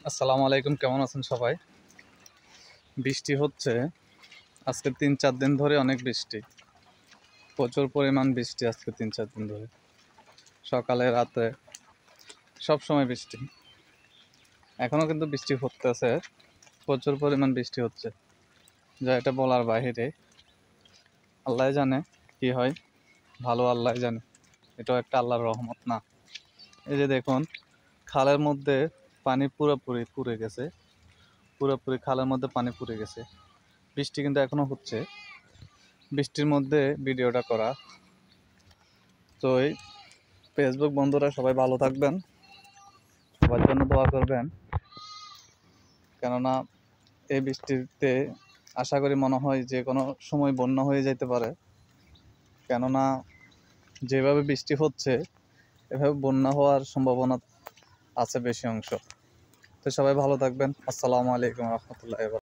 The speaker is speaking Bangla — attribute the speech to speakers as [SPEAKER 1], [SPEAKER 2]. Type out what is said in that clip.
[SPEAKER 1] আসসালামু আলাইকুম, কেমন আছেন সবাই? বৃষ্টি হচ্ছে আজকে ৩-৪ দিন ধরে, অনেক বৃষ্টি, প্রচুর পরিমাণ বৃষ্টি আজকে ৩-৪ দিন ধরে, সকালে রাতে সব সময় বৃষ্টি। এখনও কিন্তু বৃষ্টি হতেছে, প্রচুর পরিমাণ বৃষ্টি হচ্ছে, যা এটা বলার বাহিরে। আল্লাহ জানে কি হয়, ভালো আল্লাহ জানে, এটাও একটা আল্লাহর রহমত না? এই যে দেখুন, খালের মধ্যে পানি পুরোপুরি পুড়ে গেছে, পুরোপুরি খালের মধ্যে পানি পুড়ে গেছে। বৃষ্টি কিন্তু এখনো হচ্ছে, বৃষ্টির মধ্যে ভিডিওটা করা। তো এই ফেসবুক বন্ধুরা সবাই ভালো থাকবেন, সবার জন্য দোয়া করবেন, কেননা এই বৃষ্টিতে আশা করি মনে হয় যে কোনো সময় বন্যা হয়ে যেতে পারে, কেননা যেভাবে বৃষ্টি হচ্ছে এভাবে বন্যা হওয়ার সম্ভাবনা আছে বেশি অংশ। তো সবাই ভালো থাকবেন। আসসালামু আলাইকুম রহমতুল্লাহ।